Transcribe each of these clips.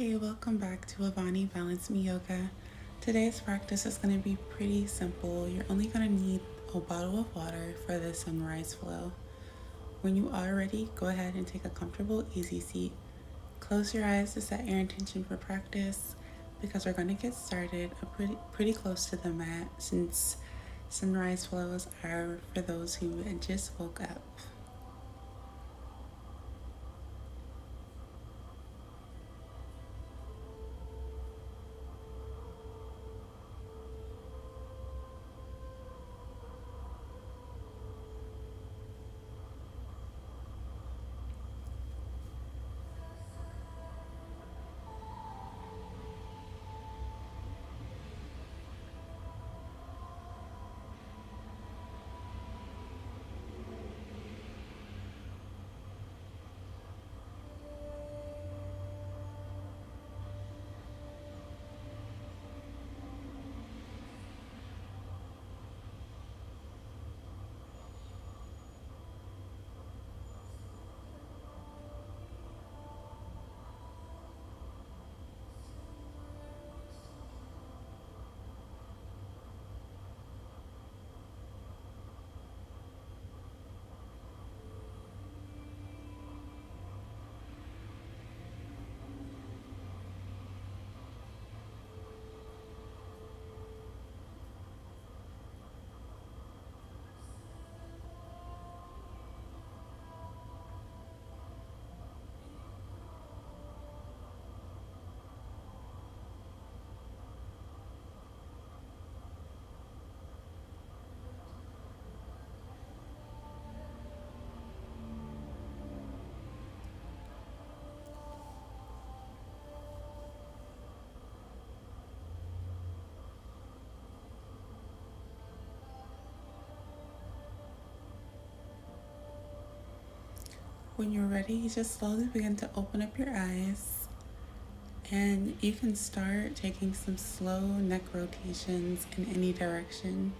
Hey, welcome back to Avani Balance Me Yoga. Today's practice is going to be pretty simple. You're only going to need a bottle of water for the sunrise flow. When you are ready, go ahead and take a comfortable, easy seat. Close your eyes to set your intention for practice because we're going to get started pretty close to the mat since sunrise flows are for those who just woke up. When you're ready, just slowly begin to open up your eyes. And you can start taking some slow neck rotations in any direction.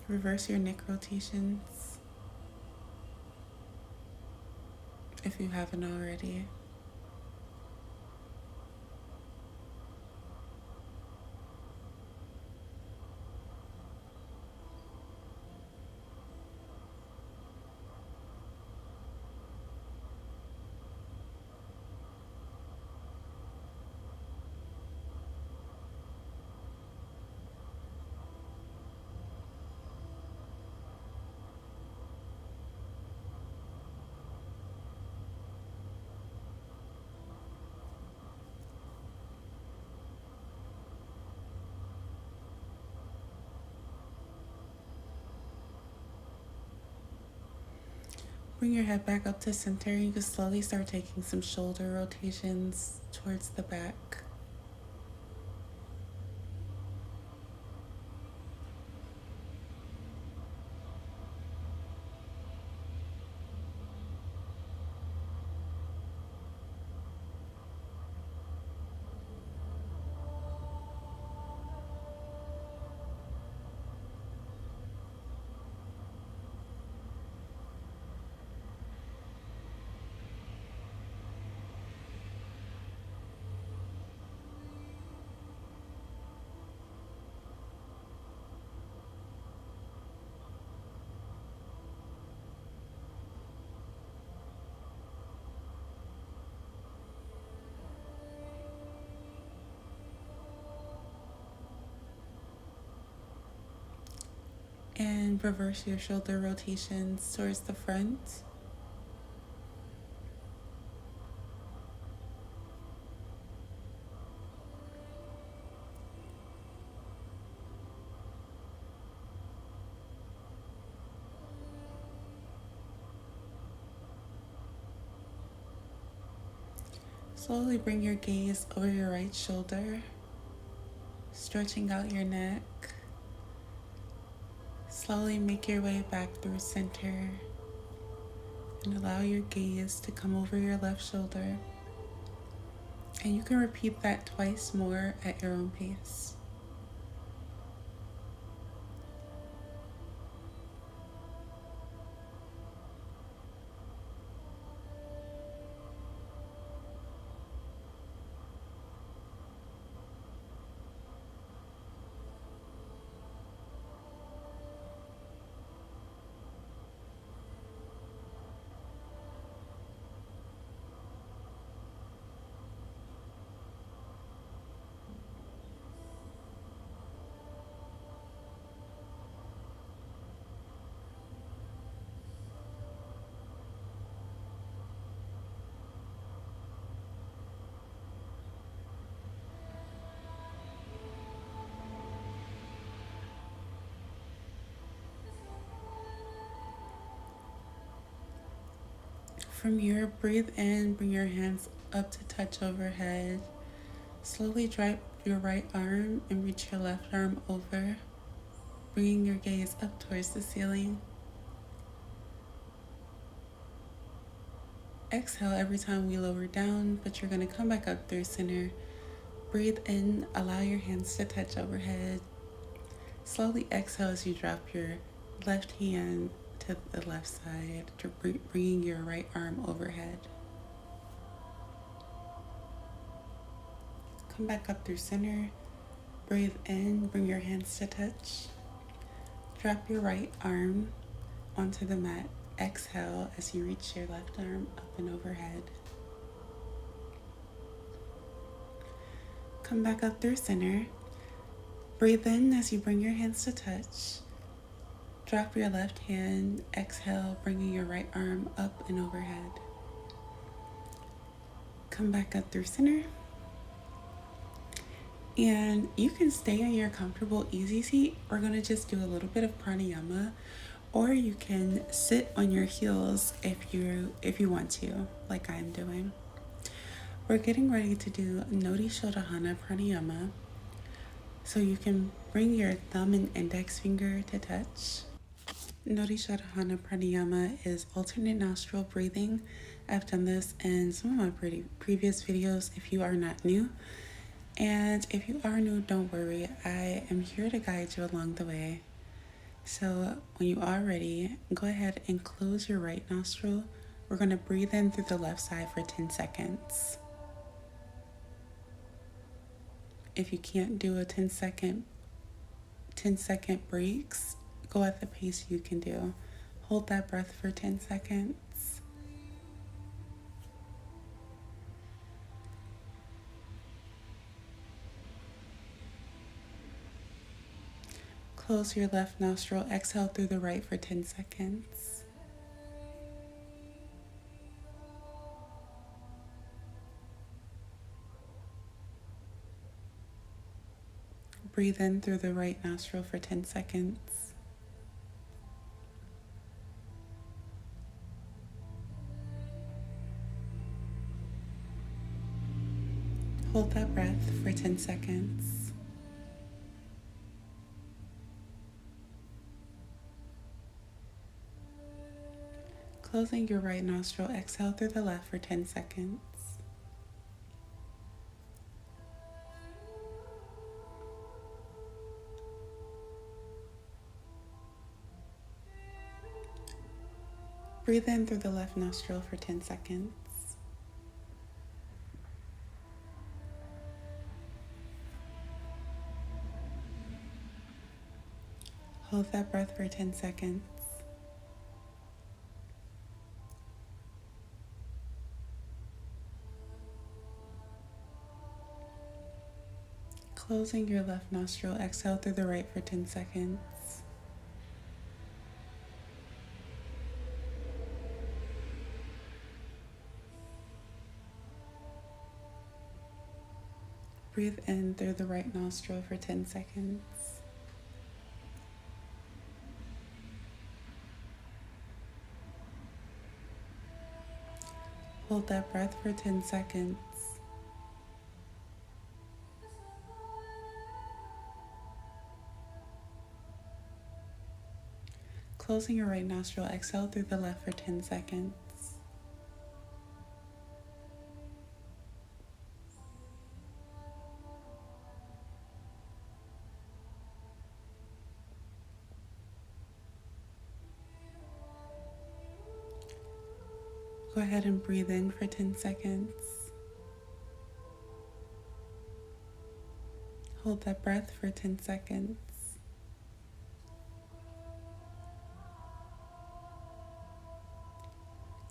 Reverse your neck rotations if you haven't already. Bring your head back up to center. You can slowly start taking some shoulder rotations towards the back. And reverse your shoulder rotations towards the front. Slowly bring your gaze over your right shoulder, stretching out your neck. Slowly make your way back through center and allow your gaze to come over your left shoulder. And you can repeat that twice more at your own pace. From here, breathe in, bring your hands up to touch overhead. Slowly drop your right arm and reach your left arm over, bringing your gaze up towards the ceiling. Exhale every time we lower down, but you're going to come back up through center. Breathe in, allow your hands to touch overhead. Slowly exhale as you drop your left hand to the left side, bringing your right arm overhead. Come back up through center. Breathe in, bring your hands to touch. Drop your right arm onto the mat. Exhale as you reach your left arm up and overhead. Come back up through center. Breathe in as you bring your hands to touch. Drop your left hand. Exhale, bringing your right arm up and overhead. Come back up through center. And you can stay in your comfortable easy seat. We're going to just do a little bit of pranayama, or you can sit on your heels if you want to, like I'm doing. We're getting ready to do Nodi Shodhana pranayama. So you can bring your thumb and index finger to touch. Nodi Shodhana pranayama is alternate nostril breathing. I've done this in some of my previous videos if you are not new. And if you are new, don't worry. I am here to guide you along the way. So when you are ready, go ahead and close your right nostril. We're going to breathe in through the left side for 10 seconds. If you can't do a 10-second breaks, go at the pace you can do. Hold that breath for 10 seconds. Close your left nostril, exhale through the right for 10 seconds. Breathe in through the right nostril for 10 seconds. Hold that breath for 10 seconds. Closing your right nostril, exhale through the left for 10 seconds. Breathe in through the left nostril for 10 seconds. Hold that breath for 10 seconds. Closing your left nostril, exhale through the right for 10 seconds. Breathe in through the right nostril for 10 seconds. Hold that breath for 10 seconds. Closing your right nostril, exhale through the left for 10 seconds. Go ahead and breathe in for 10 seconds. Hold that breath for 10 seconds.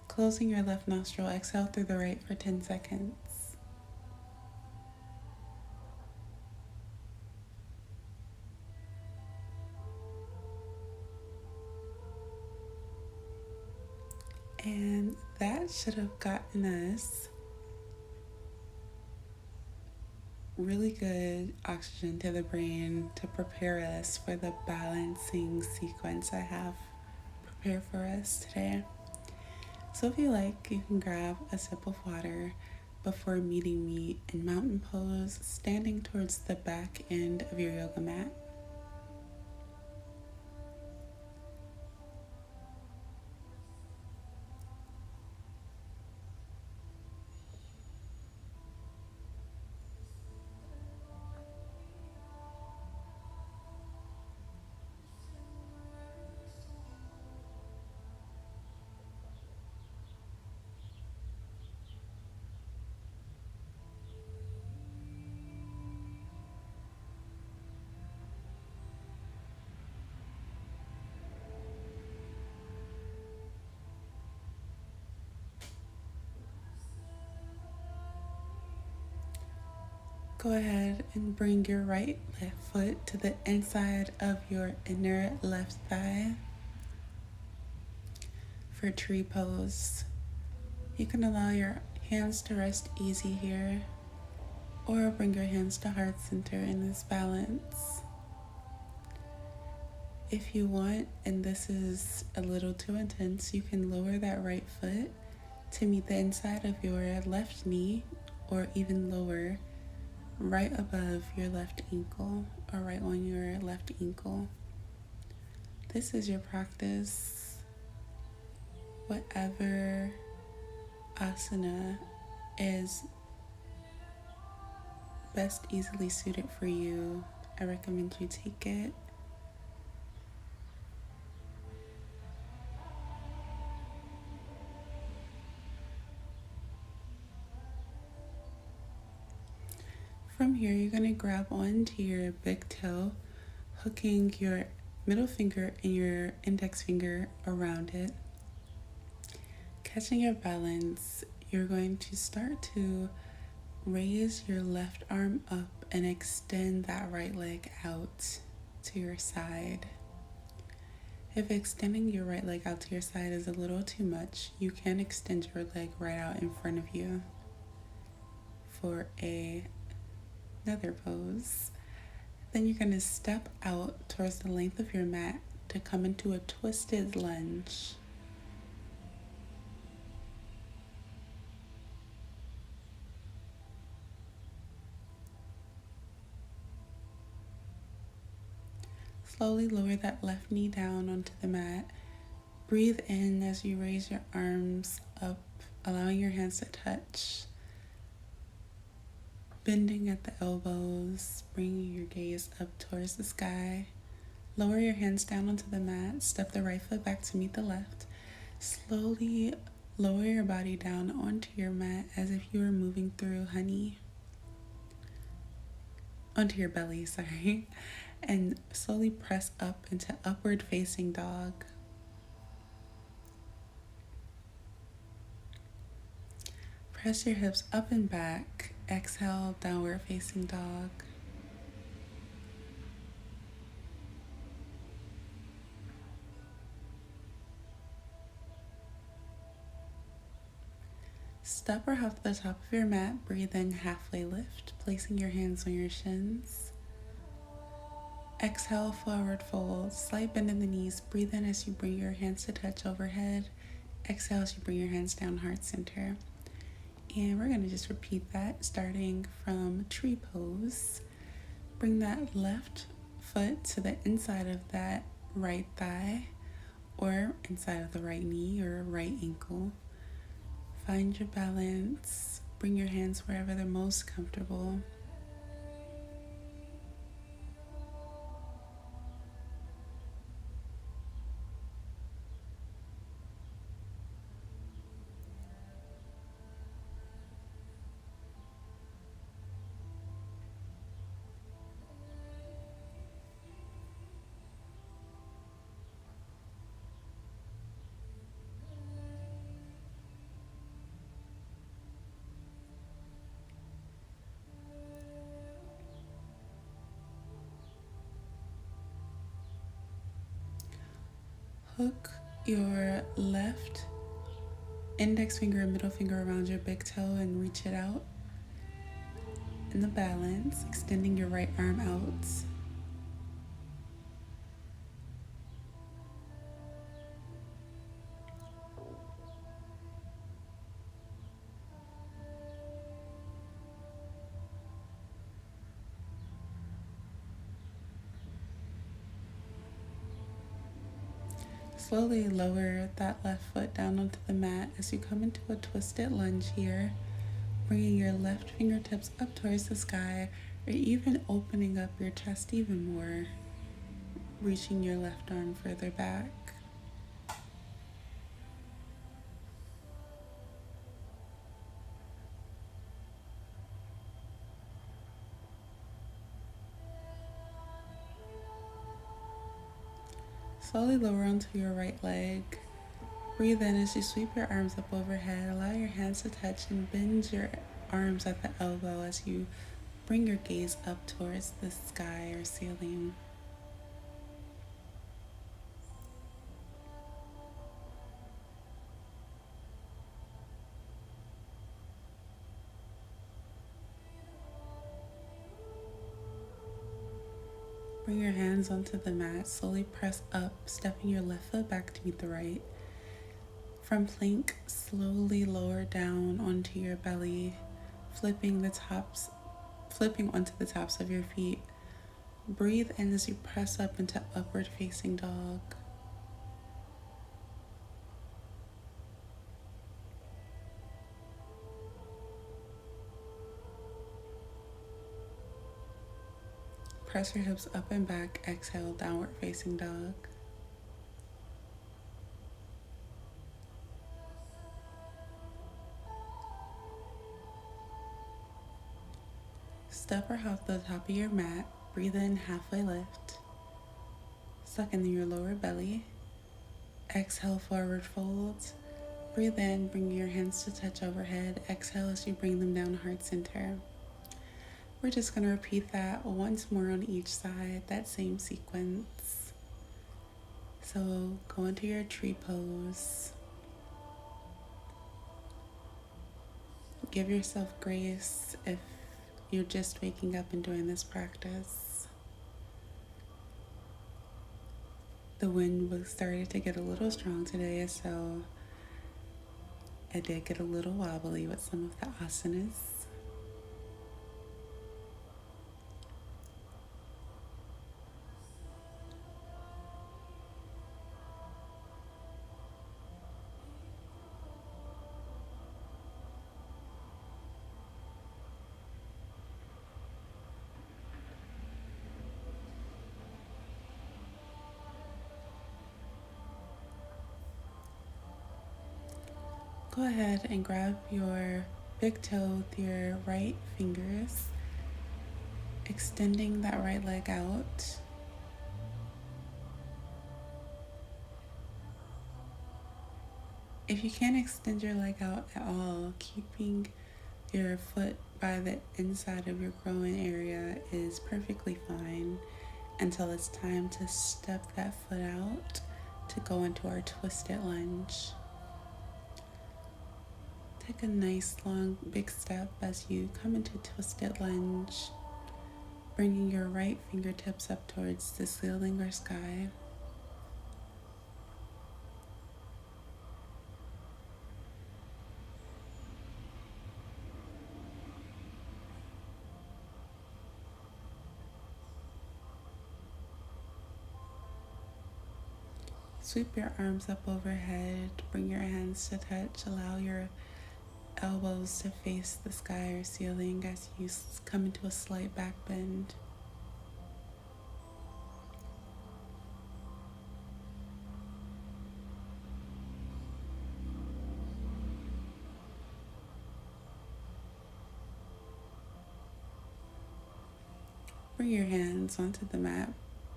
Closing your left nostril, exhale through the right for 10 seconds. And that should have gotten us really good oxygen to the brain to prepare us for the balancing sequence I have prepared for us today. So if you like, you can grab a sip of water before meeting me in mountain pose, standing towards the back end of your yoga mat. Go ahead and bring your right left foot to the inside of your inner left thigh for tree pose. You can allow your hands to rest easy here, or bring your hands to heart center in this balance. If you want, and this is a little too intense, you can lower that right foot to meet the inside of your left knee, or even lower, right above your left ankle, or right on your left ankle. This is your practice. Whatever asana is best easily suited for you, I recommend you take it. From here, you're going to grab onto your big toe, hooking your middle finger and your index finger around it. Catching your balance, you're going to start to raise your left arm up and extend that right leg out to your side. If extending your right leg out to your side is a little too much, you can extend your leg right out in front of you for another pose. Then you're going to step out towards the length of your mat to come into a twisted lunge. Slowly lower that left knee down onto the mat. Breathe in as you raise your arms up, allowing your hands to touch. Bending at the elbows, bringing your gaze up towards the sky. Lower your hands down onto the mat. Step the right foot back to meet the left. Slowly lower your body down onto your mat as if you were moving through honey. Onto your belly, sorry. And slowly press up into upward facing dog. Press your hips up and back. Exhale, downward facing dog. Step or hop to the top of your mat. Breathe in, halfway lift, placing your hands on your shins. Exhale, forward fold. Slight bend in the knees. Breathe in as you bring your hands to touch overhead. Exhale as you bring your hands down, heart center. And we're going to just repeat that starting from tree pose. Bring that left foot to the inside of that right thigh or inside of the right knee or right ankle. Find your balance. Bring your hands wherever they're most comfortable. Hook your left index finger and middle finger around your big toe and reach it out in the balance, extending your right arm out. Slowly lower that left foot down onto the mat as you come into a twisted lunge here, bringing your left fingertips up towards the sky or even opening up your chest even more, reaching your left arm further back. Slowly lower onto your right leg. Breathe in as you sweep your arms up overhead. Allow your hands to touch and bend your arms at the elbow as you bring your gaze up towards the sky or ceiling. Bring your hands onto the mat. Slowly press up, stepping your left foot back to meet the right. From plank, slowly lower down onto your belly, flipping onto the tops of your feet. Breathe in as you press up into upward facing dog. Press your hips up and back. Exhale, downward facing dog. Step or hop to the top of your mat. Breathe in, halfway lift. Suck in your lower belly. Exhale, forward fold. Breathe in, bring your hands to touch overhead. Exhale as you bring them down, heart center. We're just going to repeat that once more on each side, that same sequence. So go into your tree pose. Give yourself grace if you're just waking up and doing this practice. The wind was started to get a little strong today, so I did get a little wobbly with some of the asanas. Go ahead and grab your big toe with your right fingers, extending that right leg out. If you can't extend your leg out at all, keeping your foot by the inside of your groin area is perfectly fine until it's time to step that foot out to go into our twisted lunge. Take a nice long big step as you come into twisted lunge, bringing your right fingertips up towards the ceiling or sky. Sweep your arms up overhead, bring your hands to touch, allow your elbows to face the sky or ceiling as you come into a slight back bend. Bring your hands onto the mat.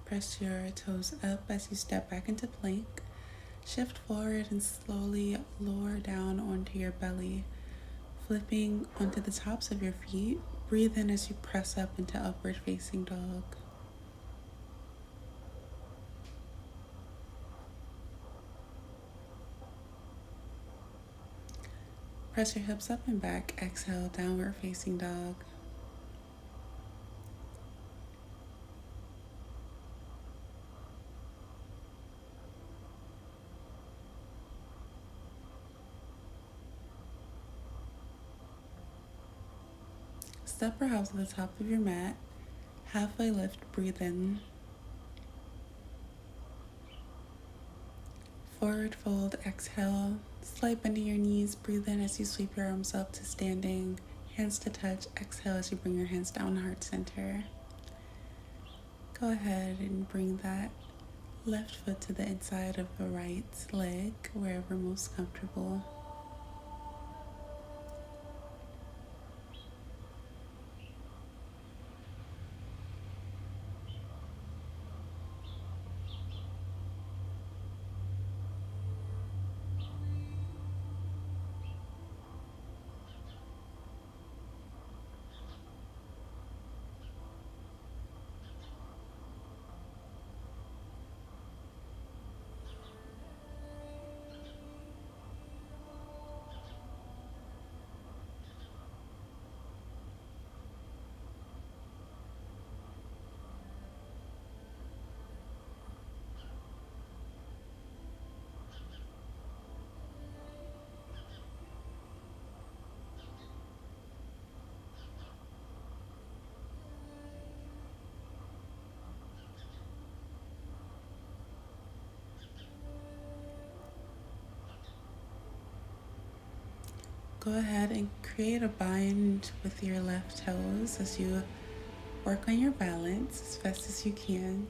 Press your toes up as you step back into plank. Shift forward and slowly lower down onto your belly, flipping onto the tops of your feet. Breathe in as you press up into upward facing dog. Press your hips up and back. Exhale, downward facing dog. Step or hop to the top of your mat. Halfway lift, breathe in. Forward fold, exhale. Slight bend in your knees, breathe in as you sweep your arms up to standing. Hands to touch, exhale as you bring your hands down, heart center. Go ahead and bring that left foot to the inside of the right leg, wherever most comfortable. Go ahead and create a bind with your left toes as you work on your balance as fast as you can.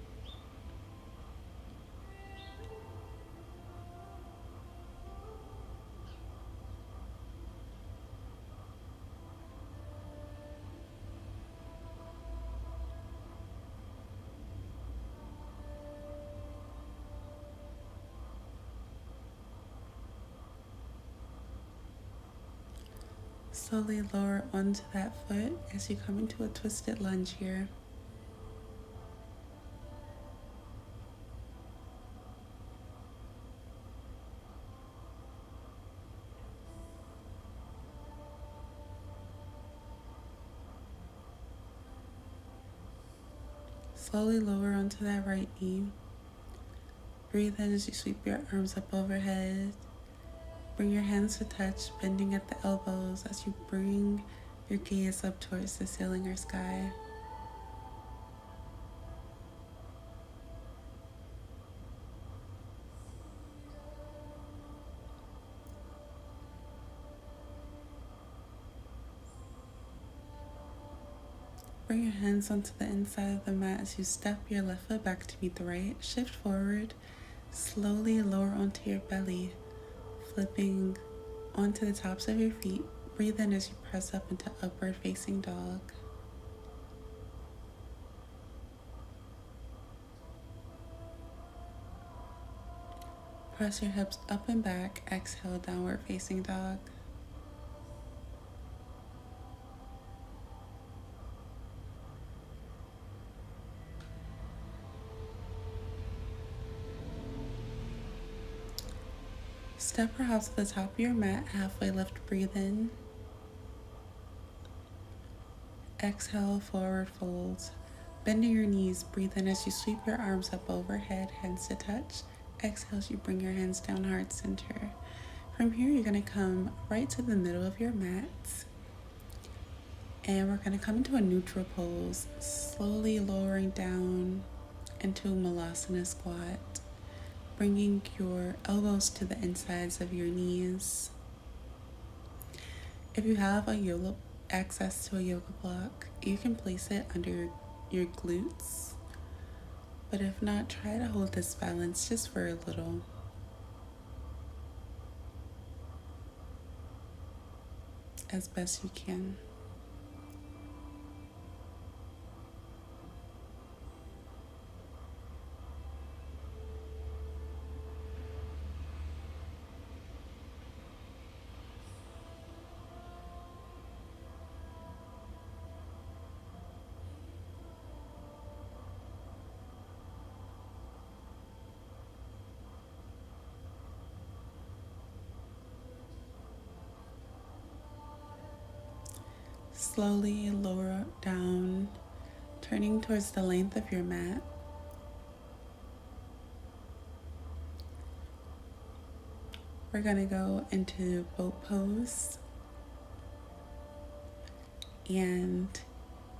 Slowly lower onto that foot as you come into a twisted lunge here. Slowly lower onto that right knee. Breathe in as you sweep your arms up overhead. Bring your hands to touch, bending at the elbows as you bring your gaze up towards the ceiling or sky. Bring your hands onto the inside of the mat as you step your left foot back to meet the right. Shift forward, slowly lower onto your belly, flipping onto the tops of your feet. Breathe in as you press up into upward facing dog. Press your hips up and back. Exhale, downward facing dog. Step perhaps to the top of your mat, halfway lift, breathe in. Exhale, forward fold. Bending your knees, breathe in as you sweep your arms up overhead, hands to touch. Exhale as you bring your hands down, heart center. From here, you're going to come right to the middle of your mat. And we're going to come into a neutral pose, slowly lowering down into Malasana squat, bringing your elbows to the insides of your knees. If you have access to a yoga block, you can place it under your glutes. But if not, try to hold this balance just for a little. As best you can. Slowly lower down, turning towards the length of your mat. We're going to go into boat pose. And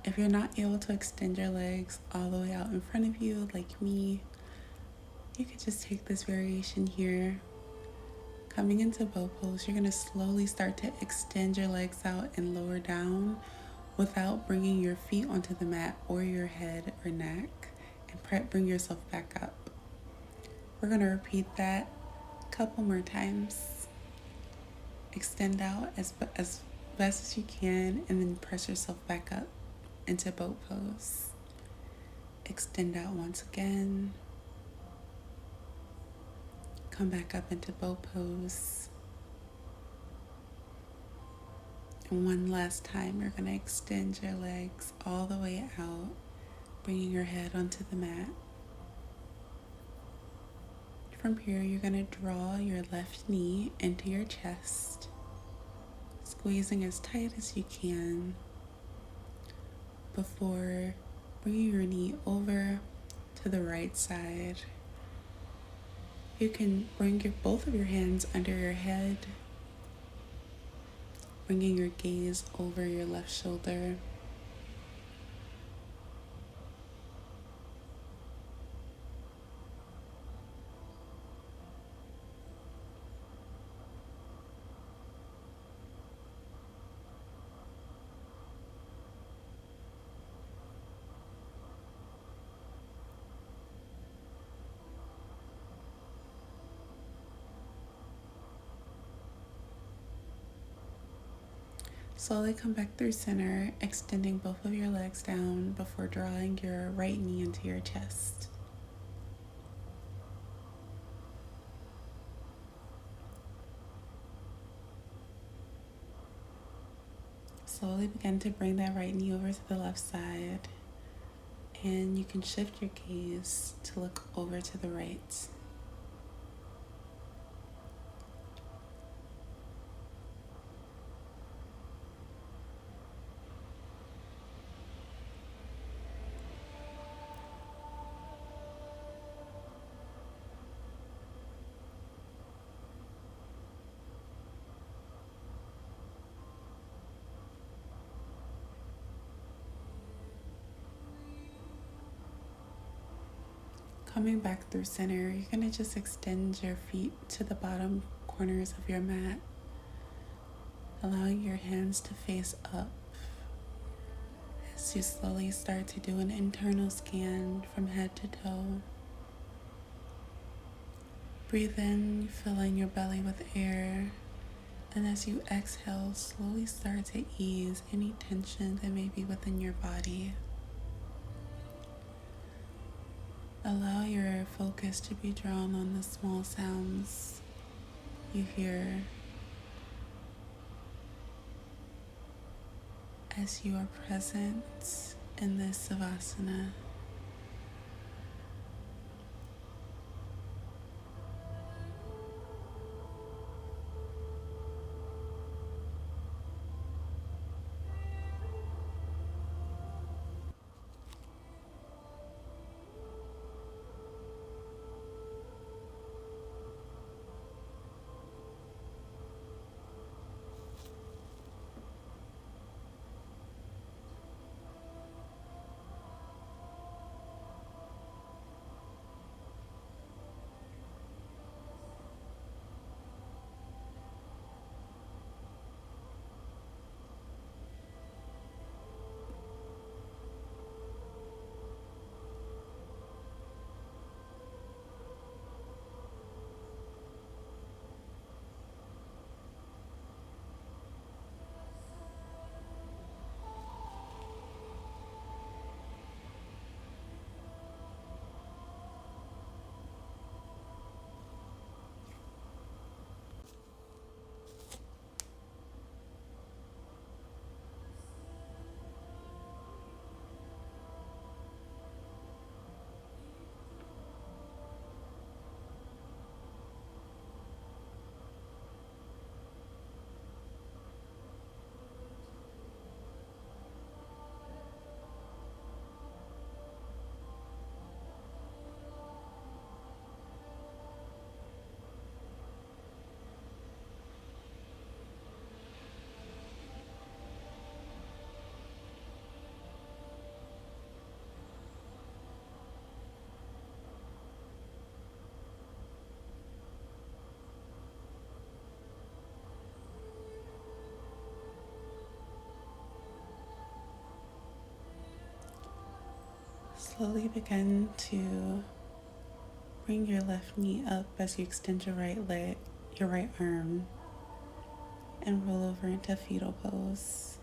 if you're not able to extend your legs all the way out in front of you like me, you could just take this variation here. Coming into boat pose, you're going to slowly start to extend your legs out and lower down without bringing your feet onto the mat or your head or neck, and bring yourself back up. We're going to repeat that a couple more times. Extend out as best as you can, and then press yourself back up into boat pose. Extend out once again. Come back up into boat pose. And one last time, you're going to extend your legs all the way out, bringing your head onto the mat. From here, you're going to draw your left knee into your chest, squeezing as tight as you can before bringing your knee over to the right side. You can bring both of your hands under your head, bringing your gaze over your left shoulder. Slowly come back through center, extending both of your legs down before drawing your right knee into your chest. Slowly begin to bring that right knee over to the left side, and you can shift your gaze to look over to the right. Coming back through center, you're going to just extend your feet to the bottom corners of your mat, allowing your hands to face up as you slowly start to do an internal scan from head to toe. Breathe in, filling your belly with air, and as you exhale, slowly start to ease any tension that may be within your body. Allow your focus to be drawn on the small sounds you hear as you are present in this Savasana. Slowly begin to bring your left knee up as you extend your right leg, your right arm, and roll over into fetal pose.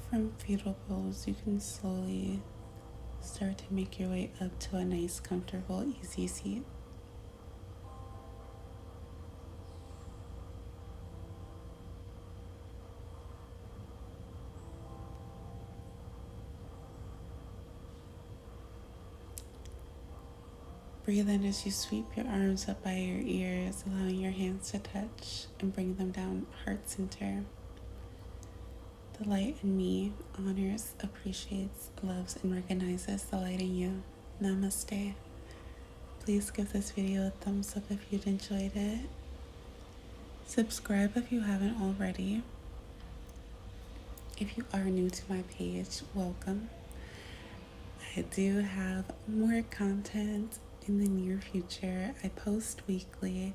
From fetal pose, you can slowly start to make your way up to a nice, comfortable, easy seat. Breathe in as you sweep your arms up by your ears, allowing your hands to touch and bring them down heart center. The light in me honors, appreciates, loves, and recognizes the light in you. Namaste. Please give this video a thumbs up if you'd enjoyed it. Subscribe if you haven't already. If you are new to my page, welcome. I do have more content in the near future. I post weekly.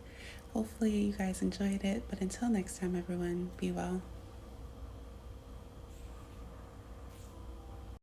Hopefully you guys enjoyed it, but until next time everyone, be well.